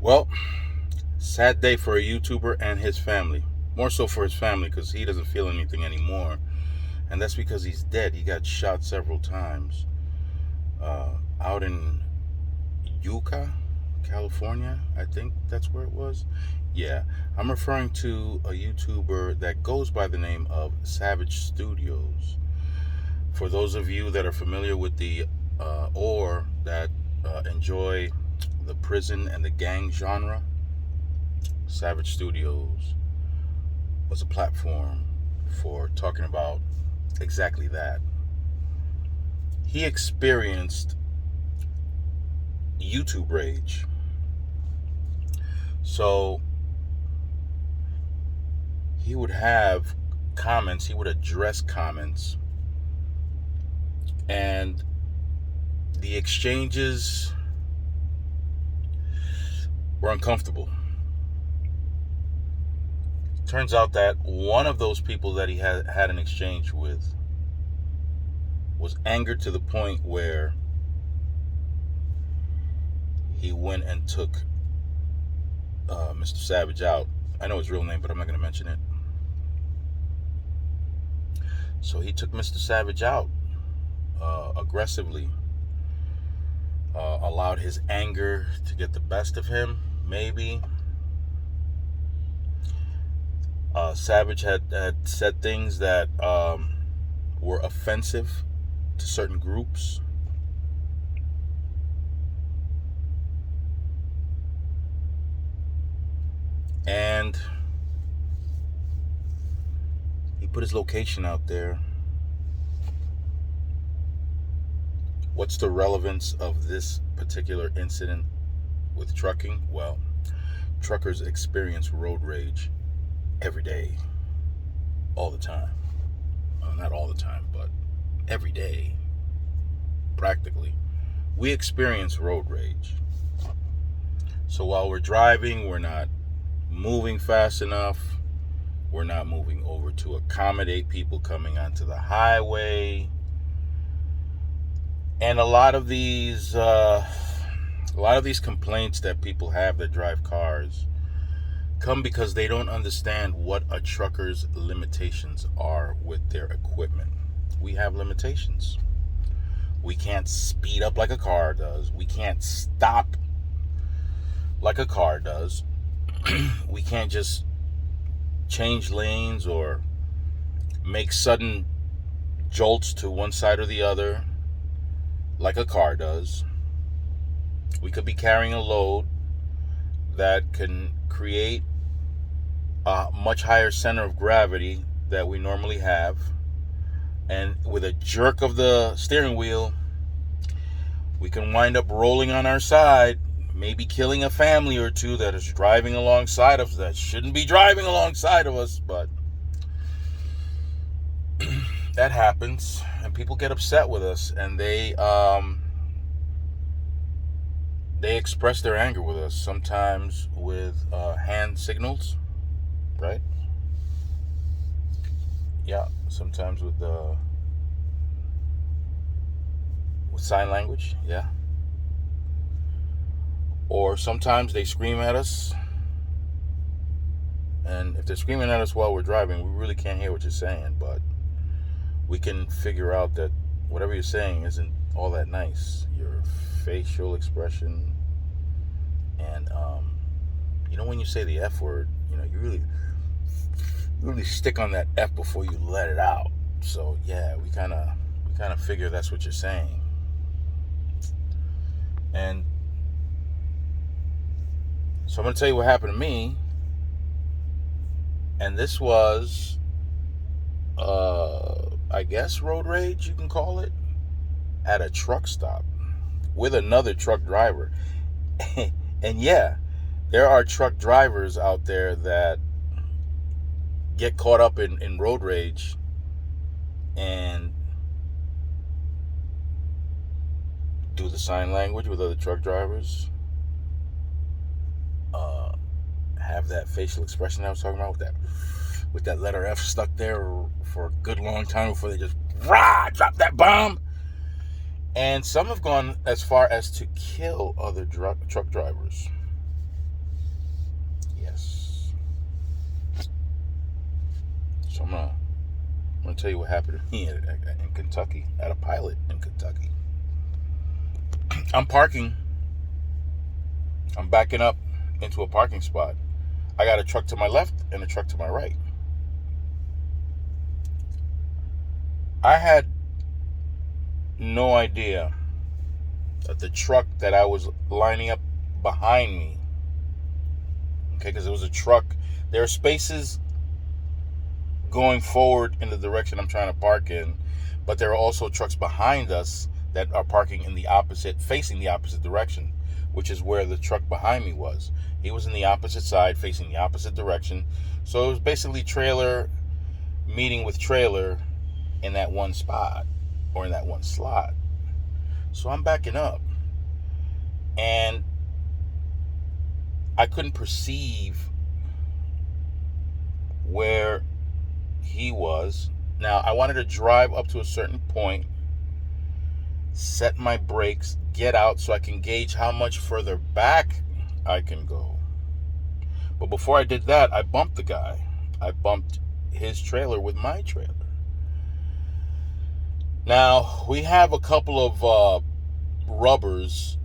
Well, sad day for a YouTuber and his family. More so for his family because he doesn't feel anything anymore. And that's because he's dead. He got shot several times out in Yucca, California. I think that's where it was. Yeah, I'm referring to a YouTuber that goes by the name of Savage Studios. For those of you that are familiar with the or that enjoy the prison and the gang genre, Savage Studios was a platform for talking about exactly that. He experienced YouTube rage. So he would have comments, he would address comments, and the exchanges were uncomfortable. Turns out that one of those people that he had an exchange with was angered to the point where he went and took Mr. Savage out. I know his real name, but I'm not going to mention it. So he took Mr. Savage out aggressively, allowed his anger to get the best of him, maybe. Savage had said things that were offensive to certain groups. And he put his location out there. What's the relevance of this particular incident with trucking? Well, truckers experience road rage every day, all the time. Well, not all the time, but every day, practically. We experience road rage. So while we're driving, we're not moving fast enough. We're not moving over to accommodate people coming onto the highway. And a lot of these complaints that people have that drive cars come because they don't understand what a trucker's limitations are with their equipment. We have limitations. We can't speed up like a car does. We can't stop like a car does. We can't just change lanes or make sudden jolts to one side or the other like a car does. We could be carrying a load that can create a much higher center of gravity that we normally have, and with a jerk of the steering wheel, we can wind up rolling on our side, maybe killing a family or two that is driving alongside of us that shouldn't be driving alongside of us, but that happens, and people get upset with us, and they express their anger with us, sometimes with hand signals, right? Yeah, sometimes with sign language, yeah. Or sometimes they scream at us, and if they're screaming at us while we're driving, we really can't hear what you're saying, but we can figure out that whatever you're saying isn't all that nice. Your facial expression, and when you say the F word, you really stick on that F before you let it out. So yeah, we kind of figure that's what you're saying. And so I'm going to tell you what happened to me. And this was, I guess, road rage, you can call it, at a truck stop with another truck driver. And yeah, there are truck drivers out there that get caught up in road rage and do the sign language with other truck drivers, have that facial expression I was talking about with that letter F stuck there for a good long time before they just drop that bomb. And some have gone as far as to kill other truck drivers. Yes. So I'm gonna tell you what happened to me in Kentucky, at a pilot in Kentucky. I'm parking. I'm backing up into a parking spot. I got a truck to my left and a truck to my right. I had no idea that the truck that I was lining up behind me, okay, because it was a truck, there are spaces going forward in the direction I'm trying to park in, but there are also trucks behind us that are parking in the opposite, facing the opposite direction, which is where the truck behind me was. He was in the opposite side, facing the opposite direction. So it was basically trailer meeting with trailer in that one spot, or in that one slot. So I'm backing up, and I couldn't perceive where he was. Now, I wanted to drive up to a certain point, set my brakes, get out so I can gauge how much further back I can go. But before I did that, I bumped the guy. I bumped his trailer with my trailer. Now, we have a couple of rubbers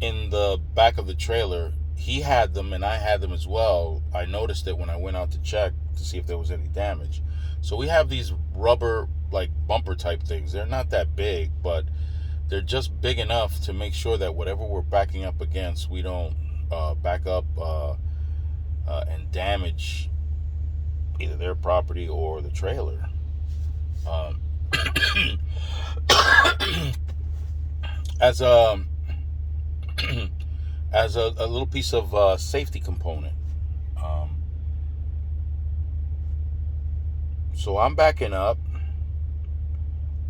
in the back of the trailer. He had them and I had them as well. I noticed it when I went out to check to see if there was any damage. So we have these rubber, like, bumper type things. They're not that big, but they're just big enough to make sure that whatever we're backing up against, we don't back up and damage either their property or the trailer. As a little piece of safety component. So I'm backing up,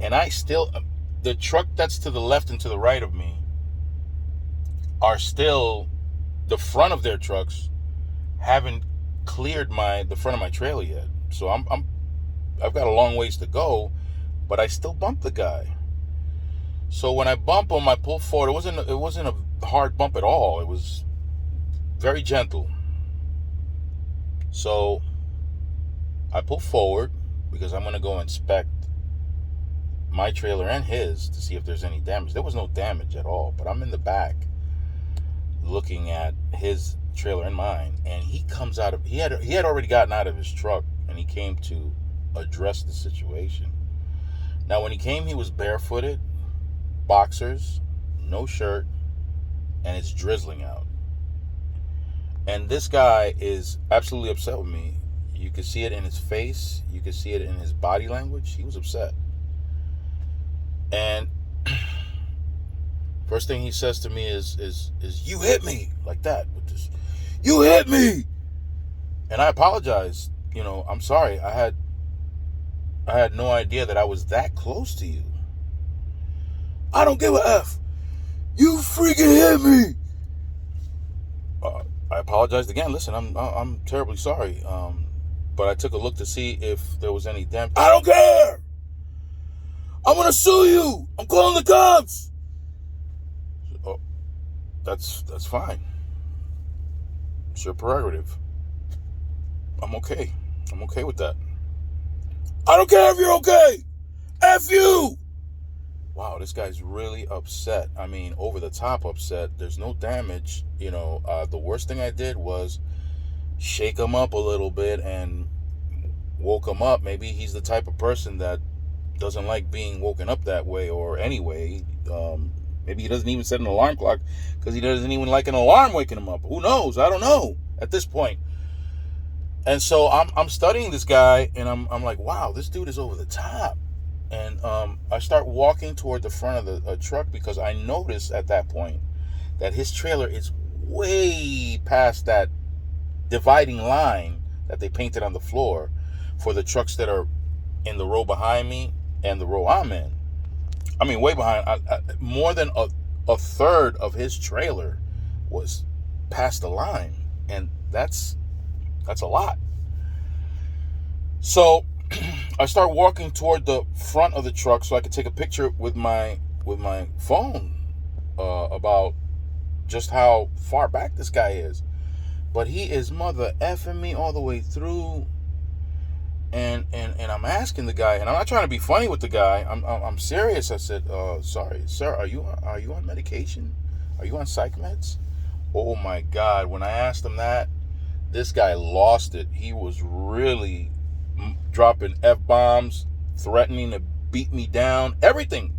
and the truck that's to the left and to the right of me are still, the front of their trucks haven't cleared the front of my trailer yet. So I've got a long ways to go, but I still bump the guy. So when I bump him, I pull forward. It wasn't a hard bump at all. It was very gentle. So I pull forward because I'm going to go inspect my trailer and his to see if there's any damage. There was no damage at all, but I'm in the back looking at his trailer and mine, and he comes out of, he had already gotten out of his truck, and he came to address the situation. Now, when he came, he was barefooted, boxers, no shirt, and it's drizzling out. And this guy is absolutely upset with me. You could see it in his face. You could see it in his body language. He was upset. And first thing he says to me is "You hit me," like that. With this, "You hit me," and I apologize. I'm sorry. I had no idea that I was that close to you. I don't give a F. You freaking hit me. I apologized again. Listen, I'm terribly sorry. But I took a look to see if there was any damage. I don't care. I'm gonna sue you. I'm calling the cops. Oh, that's fine. It's your prerogative. I'm okay. I'm okay with that. I don't care if you're okay. F you. Wow, this guy's really upset. I mean, over the top upset. There's no damage. The worst thing I did was shake him up a little bit and woke him up. Maybe he's the type of person that doesn't like being woken up that way, or anyway. Maybe he doesn't even set an alarm clock because he doesn't even like an alarm waking him up. Who knows? I don't know at this point. And so I'm studying this guy, and I'm like, wow, this dude is over the top. And I start walking toward the front of the truck because I noticed at that point that his trailer is way past that dividing line that they painted on the floor for the trucks that are in the row behind me and the row I'm in. I mean, way behind. More than a third of his trailer was past the line, and that's a lot. So I start walking toward the front of the truck so I could take a picture with my phone about just how far back this guy is. But he is mother effing me all the way through. And I'm asking the guy, and I'm not trying to be funny with the guy. I'm serious. I said, sorry, sir, are you on medication? Are you on psych meds? Oh my God! When I asked him that, this guy lost it. He was really dropping F-bombs, threatening to beat me down, everything.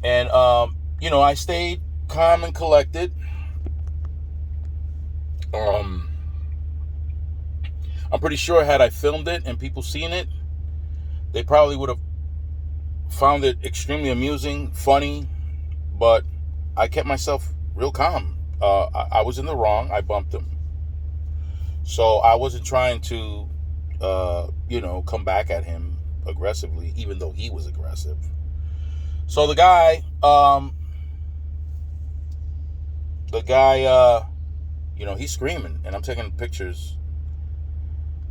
And I stayed calm and collected. I'm pretty sure had I filmed it and people seen it, they probably would have found it extremely amusing, funny, but I kept myself real calm. I was in the wrong. I bumped him. So I wasn't trying to, come back at him aggressively, even though he was aggressive. So the guy, he's screaming, and I'm taking pictures.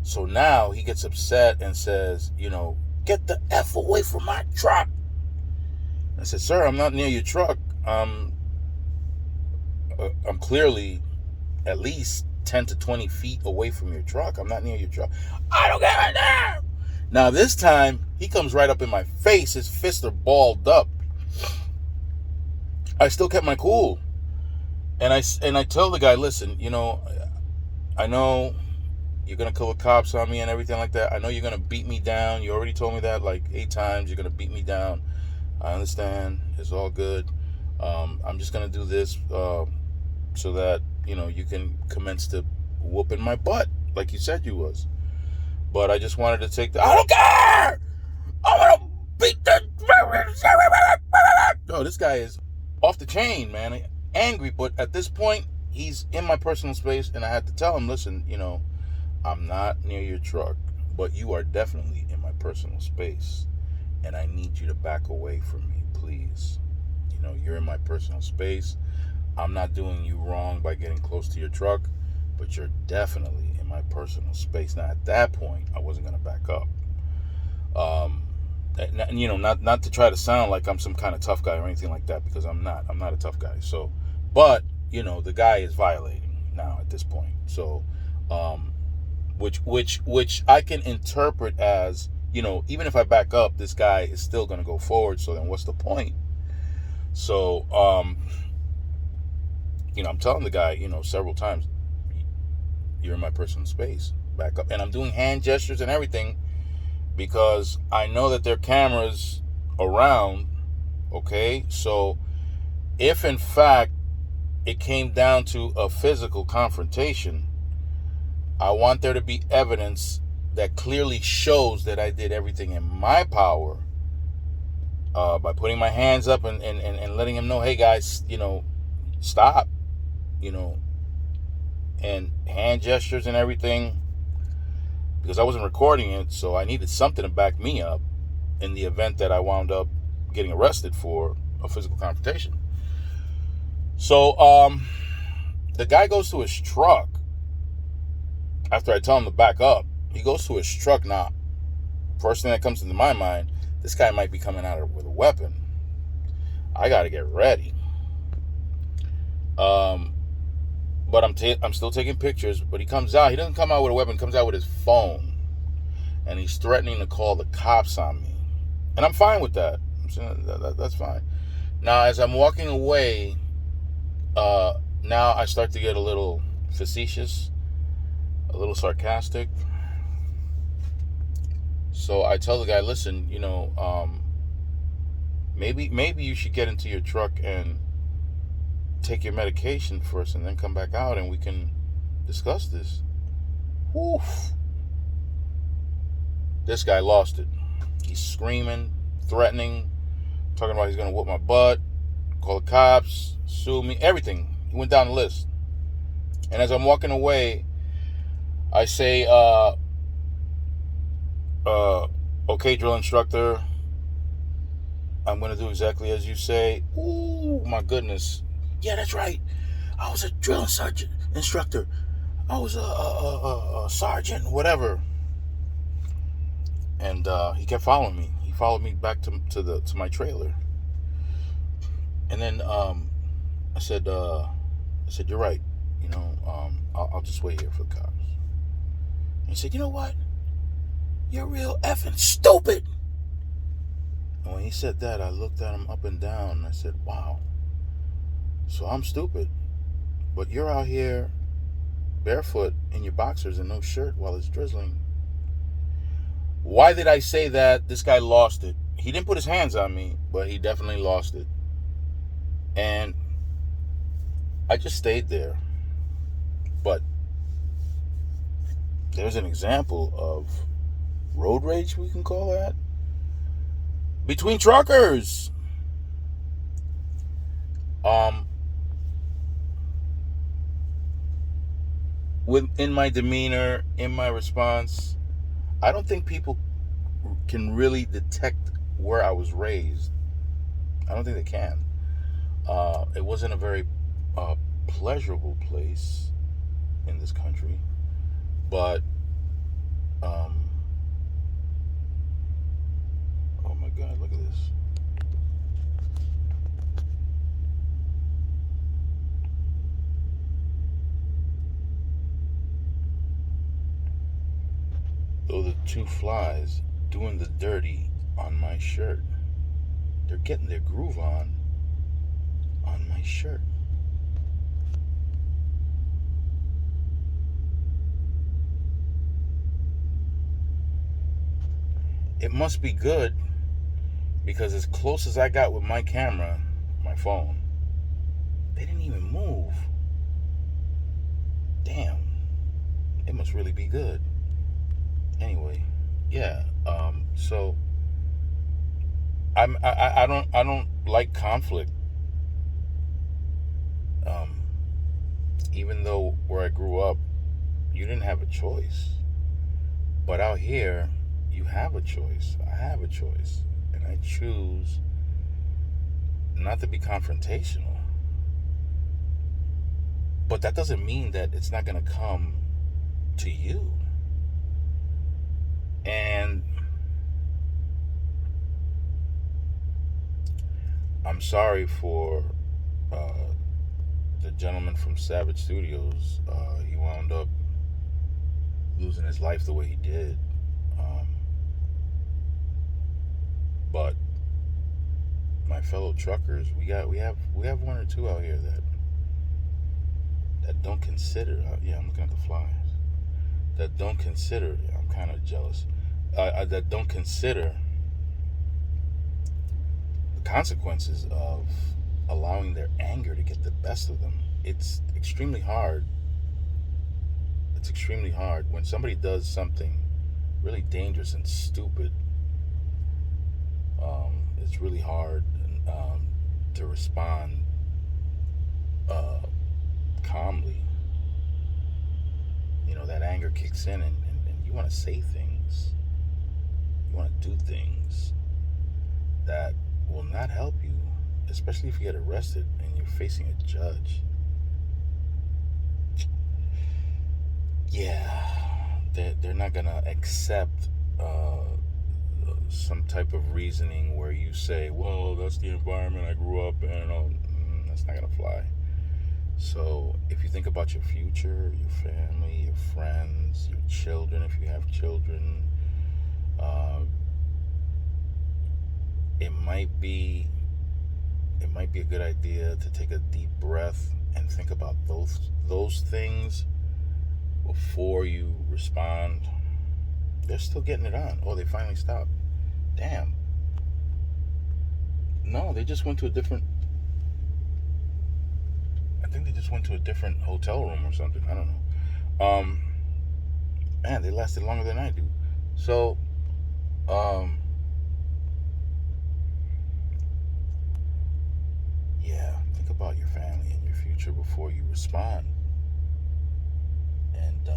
So now he gets upset and says, get the F away from my truck. I said, sir, I'm not near your truck. I'm clearly at least 10 to 20 feet away from your truck. I'm not near your truck. I don't get it there. Now this time, he comes right up in my face. His fists are balled up. I still kept my cool. And I tell the guy, listen, I know you're going to call the cops on me and everything like that. I know you're going to beat me down. You already told me that like 8 times. You're going to beat me down. I understand. It's all good. I'm just going to do this so that, you can commence to whooping my butt like you said you was. But I just wanted to take I don't care! I'm going to beat the... No, this guy is off the chain, man. Angry, but at this point, he's in my personal space, and I had to tell him, listen, I'm not near your truck, but you are definitely in my personal space, and I need you to back away from me, please. You're in my personal space. I'm not doing you wrong by getting close to your truck, but you're definitely in my personal space. Now, at that point, I wasn't going to back up. Not to try to sound like I'm some kind of tough guy or anything like that, because I'm not. I'm not a tough guy. So, but, the guy is violating now at this point. So, which I can interpret as, even if I back up, this guy is still going to go forward. So then what's the point? So, I'm telling the guy, several times, you're in my personal space, back up. And I'm doing hand gestures and everything because I know that there are cameras around, okay? So if in fact it came down to a physical confrontation, I want there to be evidence that clearly shows that I did everything in my power by putting my hands up and letting him know, hey guys, stop, and hand gestures and everything, because I wasn't recording it, so I needed something to back me up in the event that I wound up getting arrested for a physical confrontation. So the guy goes to his truck after I tell him to back up. He goes to his truck. Now, first thing that comes into my mind, this guy might be coming out with a weapon. I got to get ready. But I'm still taking pictures. But he comes out. He doesn't come out with a weapon. He comes out with his phone, and he's threatening to call the cops on me. And I'm fine with that. I'm saying that's fine. Now, as I'm walking away, now I start to get a little facetious, a little sarcastic. So I tell the guy, listen, maybe you should get into your truck and take your medication first and then come back out and we can discuss this. Woof. This guy lost it. He's screaming, threatening, talking about he's going to whoop my butt, call the cops, sue me, everything. He went down the list. And as I'm walking away, I say, okay, drill instructor, I'm going to do exactly as you say. Ooh, my goodness. Yeah, that's right. I was a drill instructor. I was a sergeant, whatever. And he kept following me. He followed me back to my trailer. And then I said, you're right. I'll just wait here for the cops. And he said, you know what? You're real effing stupid. And when he said that, I looked at him up and down and I said, wow. So I'm stupid. But you're out here barefoot in your boxers and no shirt while it's drizzling. Why did I say that? This guy lost it. He didn't put his hands on me, but he definitely lost it. And I just stayed there. But there's an example of road rage, we can call that, between truckers. In my demeanor, in my response, I don't think people can really detect where I was raised. I don't think they can. It wasn't a very pleasurable place in this country, but oh my God, look at this. Those are two flies doing the dirty on my shirt. They're getting their groove on my shirt. It must be good because as close as I got with my camera, my phone, they didn't even move. Damn. It must really be good. Anyway, yeah. So I don't like conflict. Even though where I grew up, you didn't have a choice. But out here, you have a choice. I have a choice. And I choose not to be confrontational. But that doesn't mean that it's not going to come to you. And I'm sorry for the gentleman from Savage Studios. He wound up losing his life the way he did. But my fellow truckers, we have one or two out here that don't consider. Yeah, I'm looking at the flies. That don't consider. I'm kind of jealous. That don't consider the consequences of allowing their anger to get the best of them. It's extremely hard. It's extremely hard when somebody does something really dangerous and stupid. It's really hard to respond calmly. You know, that anger kicks in and you want to say things. You want to do things that will not help you, especially if you get arrested and you're facing a judge. Yeah, they're not going to accept some type of reasoning where you say, well, that's the environment I grew up in. Oh, that's not going to fly. So if you think about your future, your family, your friends, your children, if you have children, it might be a good idea to take a deep breath and think about those things before you respond. They're still getting it on. Oh, they finally stopped. Damn. No, they just went to a different... I think they just went to a different hotel room or something. I don't know. Man, they lasted longer than I do. So, yeah, think about your family and your future before you respond. And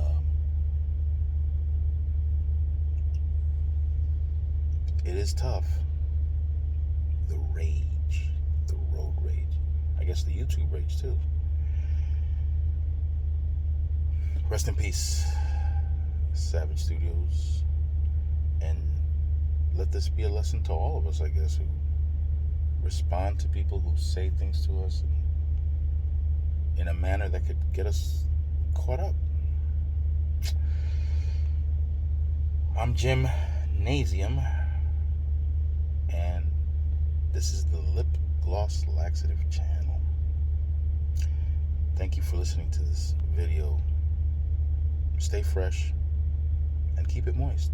it is tough. The rage, the road rage. I guess the YouTube rage too. Rest in peace, Savage Studios. And let this be a lesson to all of us, I guess, who respond to people who say things to us in a manner that could get us caught up. I'm Jim Nasium, and this is the Lip Gloss Laxative channel. Thank you for listening to this video. Stay fresh and keep it moist.